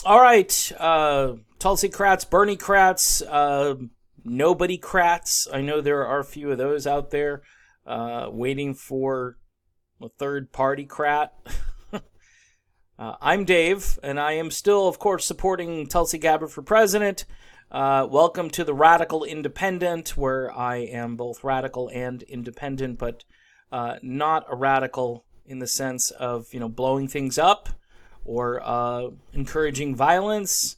All right, Tulsi Kratz, Bernie Kratz, nobody Kratz. I know there are a few of those out there waiting for a third party Krat. I'm Dave, and I am still, of course, supporting Tulsi Gabbard for president. Welcome to the Radical Independent, where I am both radical and independent, but not a radical in the sense of, blowing things up or encouraging violence.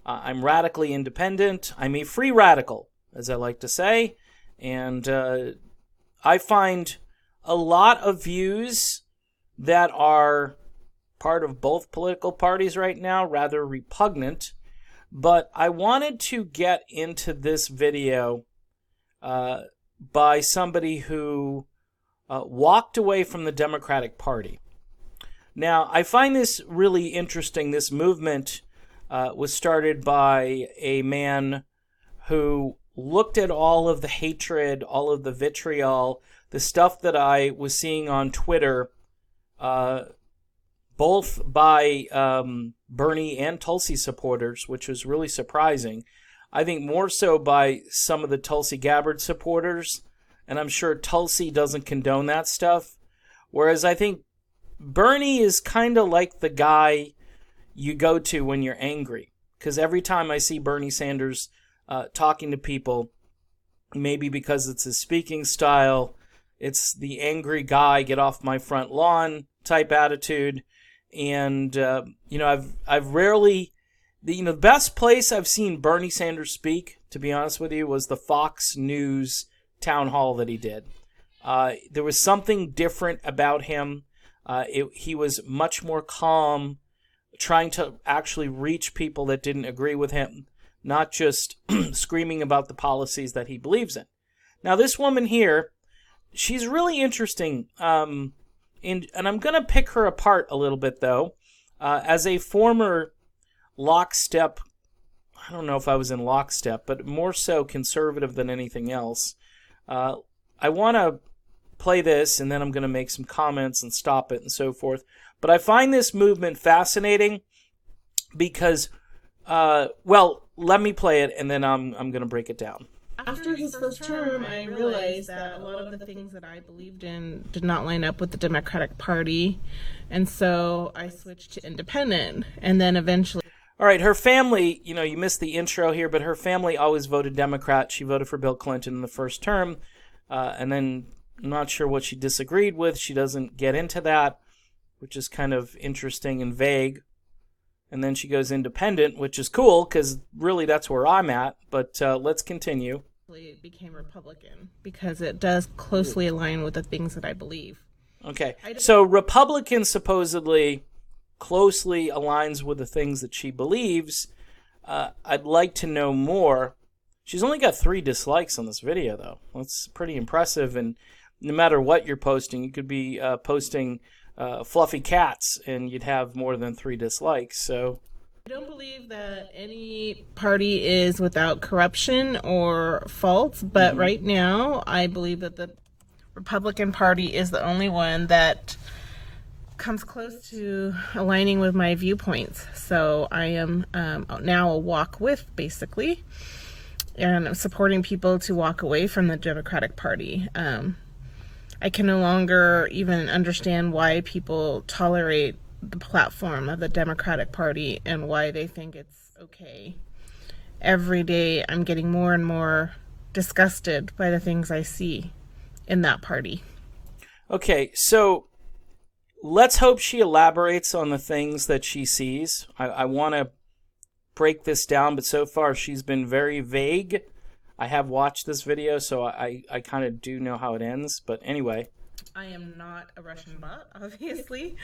I'm radically independent. I'm a free radical, as I like to say. And I find a lot of views that are part of both political parties right now rather repugnant. But I wanted to get into this video by somebody who walked away from the Democratic Party. Now, I find this really interesting. This movement was started by a man who looked at all of the hatred, all of the vitriol, the stuff that I was seeing on Twitter, both by Bernie and Tulsi supporters, which was really surprising. I think more so by some of the Tulsi Gabbard supporters, and I'm sure Tulsi doesn't condone that stuff. Whereas I think Bernie is kind of like the guy you go to when you're angry. Because every time I see Bernie Sanders talking to people, maybe because it's his speaking style, it's the angry guy, get off my front lawn type attitude. And, I've rarely, the best place I've seen Bernie Sanders speak, to be honest with you, was the Fox News town hall that he did. There was something different about him. He was much more calm, trying to actually reach people that didn't agree with him, not just screaming about the policies that he believes in. Now, this woman here, she's really interesting, and I'm going to pick her apart a little bit, though. As a former lockstep, I don't know if I was in lockstep, but more so conservative than anything else, I want to play this, and then I'm going to make some comments and stop it and so forth. But I find this movement fascinating because, let me play it, and then I'm going to break it down. After his first term, I realized that a lot of the things that I believed in did not line up with the Democratic Party, and so I switched to independent, and then eventually... All right, her family, you missed the intro here, but her family always voted Democrat. She voted for Bill Clinton in the first term, and then I'm not sure what she disagreed with. She doesn't get into that, which is kind of interesting and vague. And then she goes independent, which is cool, because really that's where I'm at. But let's continue. It became Republican, because it does closely align with the things that I believe. Okay, so Republican supposedly closely aligns with the things that she believes. I'd like to know more. She's only got 3 dislikes on this video, though. That's pretty impressive, and no matter what you're posting, you could be posting fluffy cats, and you'd have more than 3 dislikes. So I don't believe that any party is without corruption or faults, but right now I believe that the Republican Party is the only one that comes close to aligning with my viewpoints. So I am now a walk with, basically, and I'm supporting people to walk away from the Democratic Party. I can no longer even understand why people tolerate the platform of the Democratic Party and why they think it's okay. Every day I'm getting more and more disgusted by the things I see in that party. Okay, so let's hope she elaborates on the things that she sees. I want to break this down, but so far she's been very vague. I have watched this video, so I kind of do know how it ends. But anyway. I am not a Russian bot, obviously.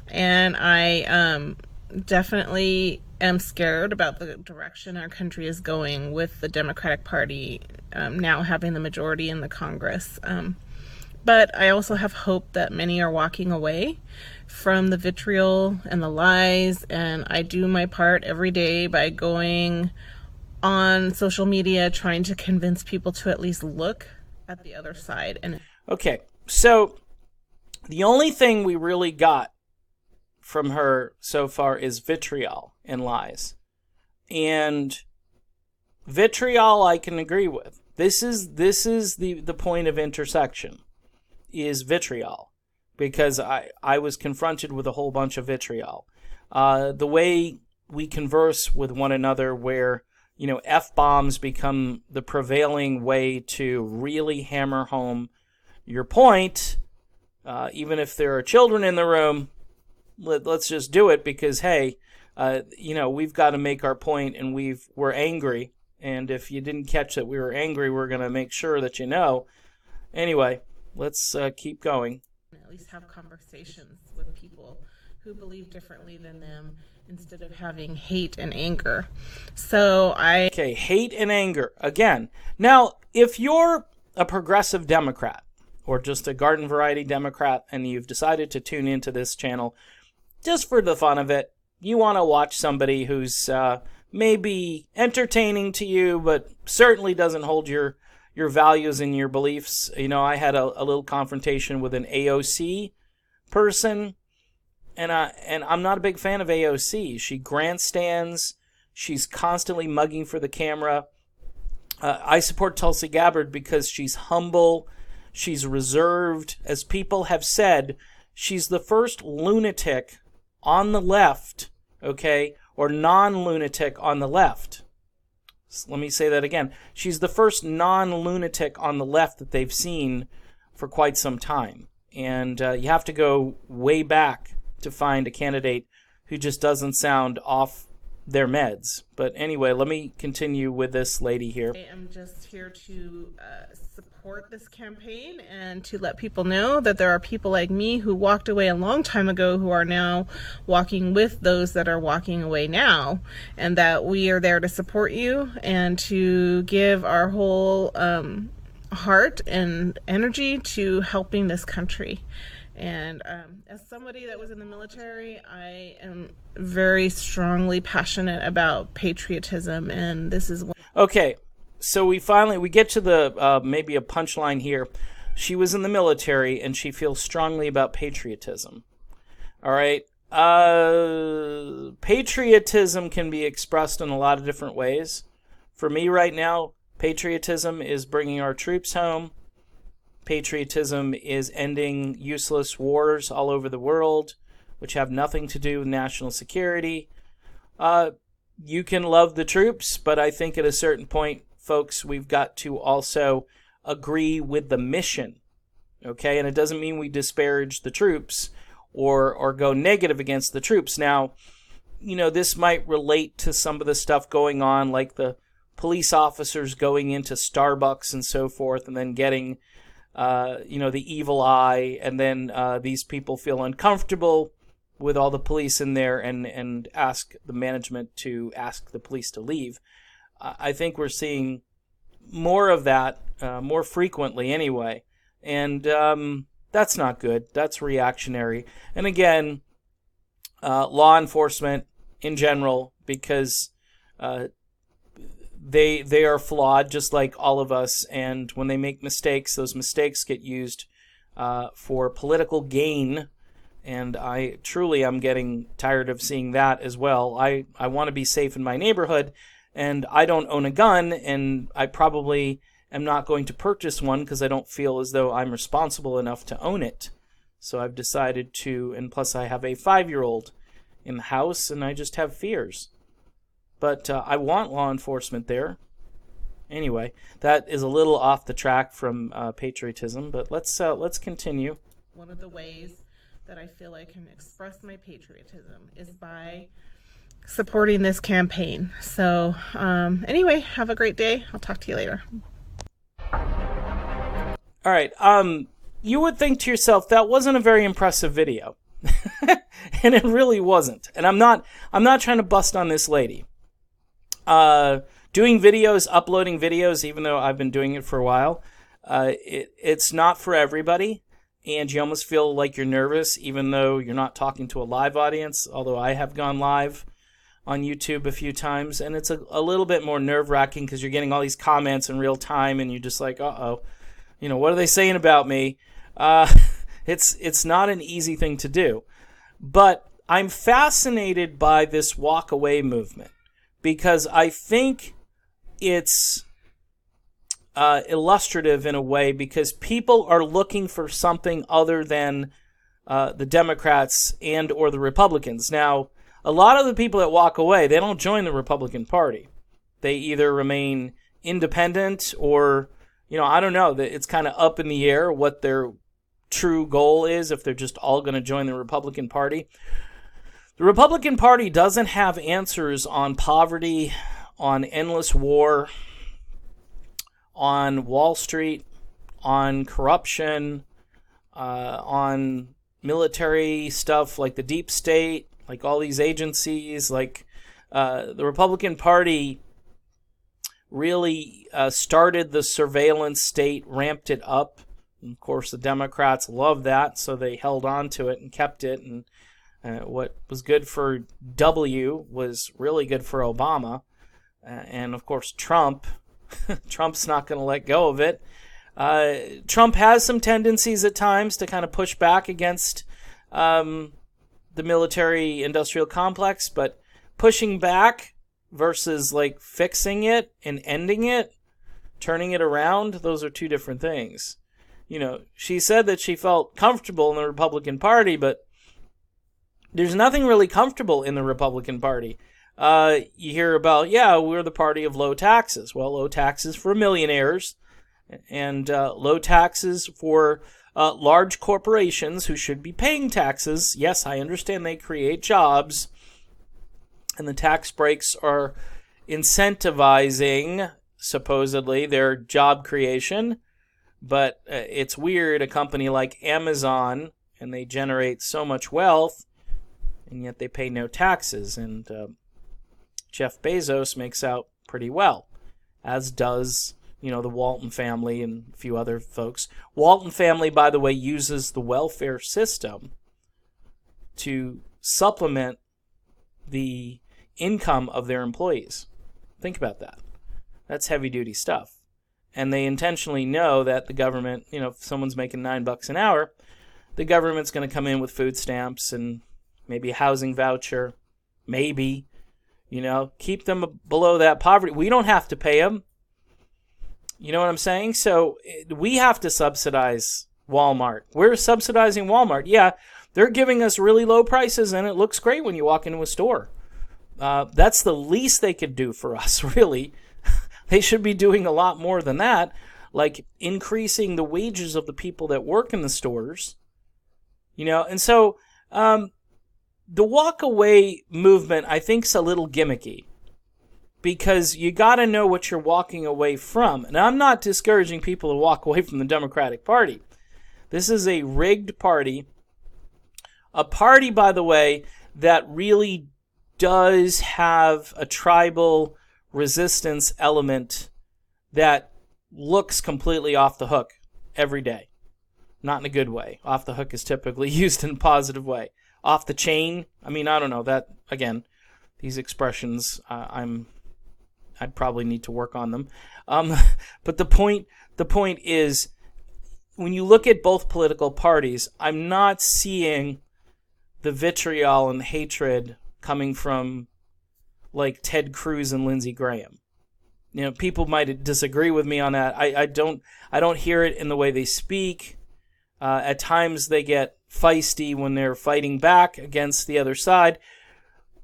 And I definitely am scared about the direction our country is going with the Democratic Party now having the majority in the Congress. But I also have hope that many are walking away from the vitriol and the lies. And I do my part every day by going on social media, trying to convince people to at least look at the other side. And okay, so the only thing we really got from her so far is vitriol and lies. And vitriol I can agree with. This is the point of intersection, is vitriol. Because I was confronted with a whole bunch of vitriol. The way we converse with one another, where, F-bombs become the prevailing way to really hammer home your point, even if there are children in the room, let's just do it because, hey, we've got to make our point and we're angry. And if you didn't catch that we were angry, we're going to make sure that you know. Anyway, let's keep going. At least have conversations with people who believe differently than them instead of having hate and anger. Okay, hate and anger. Again, now, if you're a progressive Democrat or just a garden variety Democrat and you've decided to tune into this channel just for the fun of it, you want to watch somebody who's maybe entertaining to you but certainly doesn't hold your values and your beliefs. I had a little confrontation with an AOC person, and I'm not a big fan of AOC. She grandstands. She's constantly mugging for the camera. I support Tulsi Gabbard because she's humble. She's reserved. As people have said, she's the first lunatic on the left, okay, or non-lunatic on the left. Let me say that again. She's the first non-lunatic on the left that they've seen for quite some time. And you have to go way back to find a candidate who just doesn't sound off their meds. But anyway, let me continue with this lady here. I am just here to support this campaign and to let people know that there are people like me who walked away a long time ago who are now walking with those that are walking away now, and that we are there to support you and to give our whole heart and energy to helping this country. And as somebody that was in the military, I am very strongly passionate about patriotism, and this is one. Okay, so we get to the maybe a punchline here. She was in the military, and she feels strongly about patriotism. All right, patriotism can be expressed in a lot of different ways. For me right now, patriotism is bringing our troops home. Patriotism is ending useless wars all over the world, which have nothing to do with national security. You can love the troops, but I think at a certain point, folks, we've got to also agree with the mission, okay? And it doesn't mean we disparage the troops or go negative against the troops. Now, this might relate to some of the stuff going on, like the police officers going into Starbucks and so forth, and then getting the evil eye, and then these people feel uncomfortable with all the police in there and ask the management to ask the police to leave. I think we're seeing more of that more frequently anyway, and that's not good. That's reactionary. And again, law enforcement in general, because they are flawed just like all of us, and when they make mistakes, those mistakes get used for political gain, and I truly am getting tired of seeing that as well. I want to be safe in my neighborhood, and I don't own a gun, and I probably am not going to purchase one because I don't feel as though I'm responsible enough to own it. So I've decided to, and plus I have a 5-year-old in the house, and I just have fears. But I want law enforcement there. Anyway, that is a little off the track from patriotism, but let's continue. One of the ways that I feel I can express my patriotism is by supporting this campaign. So anyway, have a great day. I'll talk to you later. All right. You would think to yourself, that wasn't a very impressive video. And it really wasn't. And I'm not trying to bust on this lady. Doing videos, uploading videos, even though I've been doing it for a while, it's not for everybody, and you almost feel like you're nervous even though you're not talking to a live audience, although I have gone live on YouTube a few times, and it's a little bit more nerve-wracking because you're getting all these comments in real time, and you're just like, uh-oh, what are they saying about me? It's not an easy thing to do, but I'm fascinated by this WalkAway movement because I think it's illustrative in a way, because people are looking for something other than the Democrats and or the Republicans. Now, a lot of the people that walk away, they don't join the Republican Party. They either remain independent or, I don't know. It's kind of up in the air what their true goal is, if they're just all going to join the Republican Party. The Republican Party doesn't have answers on poverty, on endless war, on Wall Street, on corruption, on military stuff like the deep state, like all these agencies. Like the Republican Party really started the surveillance state, ramped it up. And of course, the Democrats loved that, so they held on to it and kept it. And what was good for W was really good for Obama. And of course, Trump's not going to let go of it. Trump has some tendencies at times to kind of push back against the military-industrial complex, but pushing back versus like fixing it and ending it, turning it around, those are two different things. She said that she felt comfortable in the Republican Party, but there's nothing really comfortable in the Republican Party. You hear about, we're the party of low taxes. Well, low taxes for millionaires and low taxes for large corporations who should be paying taxes. Yes, I understand they create jobs, and the tax breaks are incentivizing, supposedly, their job creation. But it's weird, a company like Amazon, and they generate so much wealth, and yet they pay no taxes. And Jeff Bezos makes out pretty well, as does, the Walton family and a few other folks. Walton family, by the way, uses the welfare system to supplement the income of their employees. Think about that. That's heavy-duty stuff. And they intentionally know that the government, if someone's making $9 an hour, the government's going to come in with food stamps and maybe a housing voucher, maybe, keep them below that poverty. We don't have to pay them. You know what I'm saying? So we have to subsidize Walmart. We're subsidizing Walmart. Yeah, they're giving us really low prices, and it looks great when you walk into a store. That's the least they could do for us, really. They should be doing a lot more than that, like increasing the wages of the people that work in the stores. And so the WalkAway movement, I think, is a little gimmicky, because you got to know what you're walking away from. And I'm not discouraging people to walk away from the Democratic Party. This is a rigged party. A party, by the way, that really does have a tribal resistance element that looks completely off the hook every day. Not in a good way. Off the hook is typically used in a positive way. Off the chain, I don't know. That, again, these expressions, I probably need to work on them. But the point is, when you look at both political parties, I'm not seeing the vitriol and hatred coming from like Ted Cruz and Lindsey Graham. People might disagree with me on that. I don't hear it in the way they speak. At times they get feisty when they're fighting back against the other side.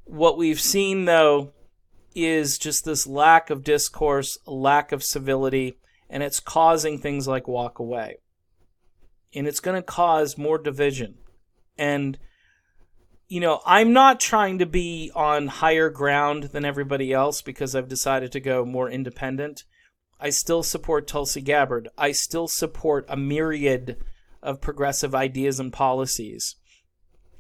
What we've seen, though, is just this lack of discourse, lack of civility, and it's causing things like WalkAway. And it's going to cause more division. And I'm not trying to be on higher ground than everybody else because I've decided to go more independent. I still support Tulsi Gabbard. I still support a myriad of progressive ideas and policies.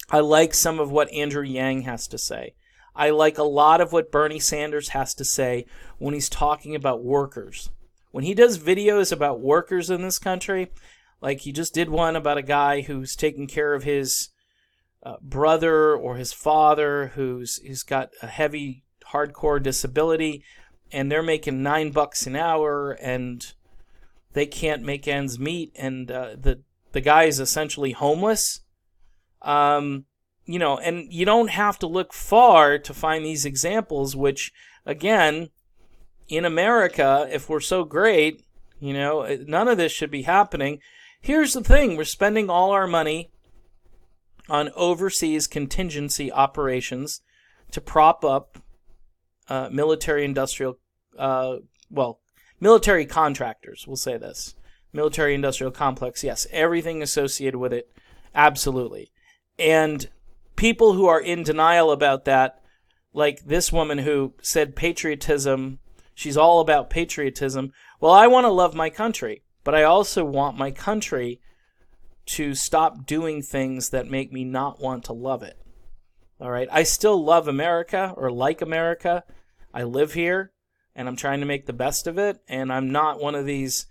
I like some of what Andrew Yang has to say. I like a lot of what Bernie Sanders has to say when he's talking about workers. When he does videos about workers in this country, like he just did one about a guy who's taking care of his brother or his father who's got a heavy, hardcore disability, and they're making $9 an hour, and they can't make ends meet, and the guy is essentially homeless. and you don't have to look far to find these examples, which, again, in America, if we're so great, none of this should be happening. Here's the thing. We're spending all our money on overseas contingency operations to prop up military contractors, we'll say this. Military industrial complex, yes. Everything associated with it, absolutely. And people who are in denial about that, like this woman who said patriotism, she's all about patriotism. Well, I want to love my country, but I also want my country to stop doing things that make me not want to love it. All right? I still love America, or like America. I live here, and I'm trying to make the best of it, and I'm not one of these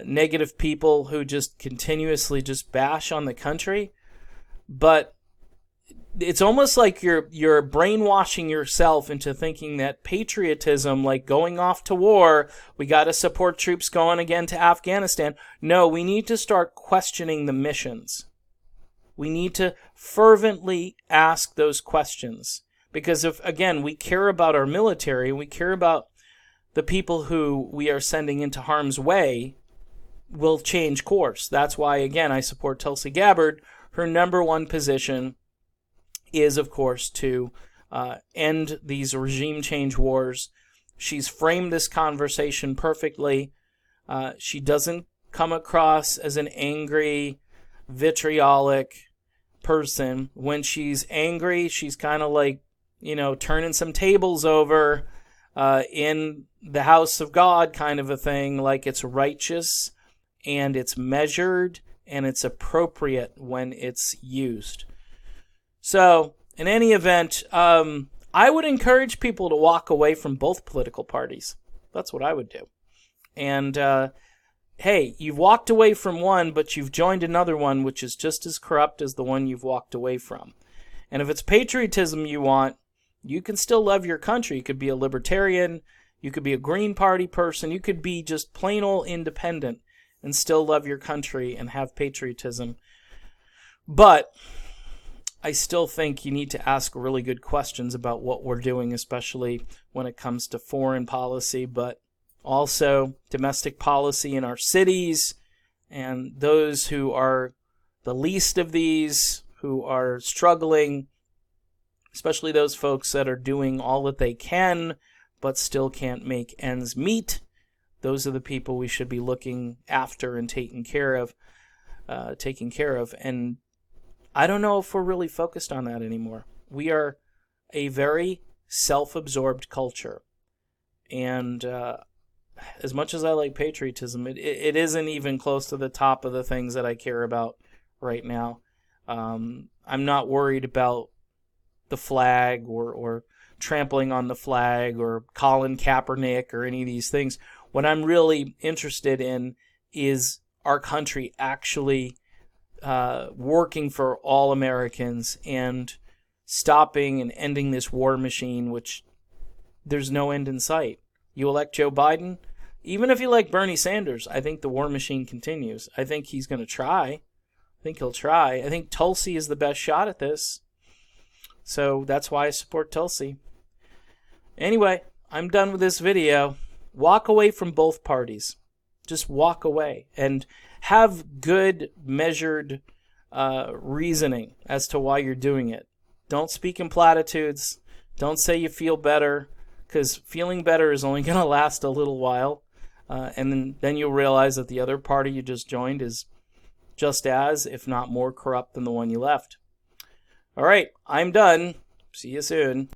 negative people who just continuously just bash on the country. But it's almost like you're brainwashing yourself into thinking that patriotism, like going off to war, we got to support troops going again to Afghanistan. No, we need to start questioning the missions. We need to fervently ask those questions. Because if, again, we care about our military, we care about the people who we are sending into harm's way, we'll change course. That's why, again, I support Tulsi Gabbard. Her number one position is, of course, to end these regime change wars. She's framed this conversation perfectly. She doesn't come across as an angry, vitriolic person. When she's angry, she's kind of like, turning some tables over in the house of God kind of a thing, like it's righteous and it's measured and it's appropriate when it's used. So, in any event, I would encourage people to walk away from both political parties. That's what I would do. And, hey, you've walked away from one, but you've joined another one which is just as corrupt as the one you've walked away from. And if it's patriotism you want, you can still love your country. You could be a libertarian, you could be a Green Party person, you could be just plain old independent and still love your country and have patriotism. But I still think you need to ask really good questions about what we're doing, especially when it comes to foreign policy, but also domestic policy in our cities, and those who are the least of these, who are struggling, especially those folks that are doing all that they can but still can't make ends meet. Those are the people we should be looking after and taking care of. And I don't know if we're really focused on that anymore. We are a very self-absorbed culture. And as much as I like patriotism, it isn't even close to the top of the things that I care about right now. I'm not worried about the flag or trampling on the flag or Colin Kaepernick or any of these things. What I'm really interested in is our country actually working for all Americans and stopping and ending this war machine, which there's no end in sight. You elect Joe Biden, even if you like Bernie Sanders, I think the war machine continues. I think he's going to try. I think he'll try. I think Tulsi is the best shot at this. So that's why I support Tulsi. Anyway, I'm done with this video. Walk away from both parties. Just walk away and have good, measured reasoning as to why you're doing it. Don't speak in platitudes. Don't say you feel better, because feeling better is only going to last a little while. And then you'll realize that the other party you just joined is just as, if not more corrupt than the one you left. All right, I'm done. See you soon.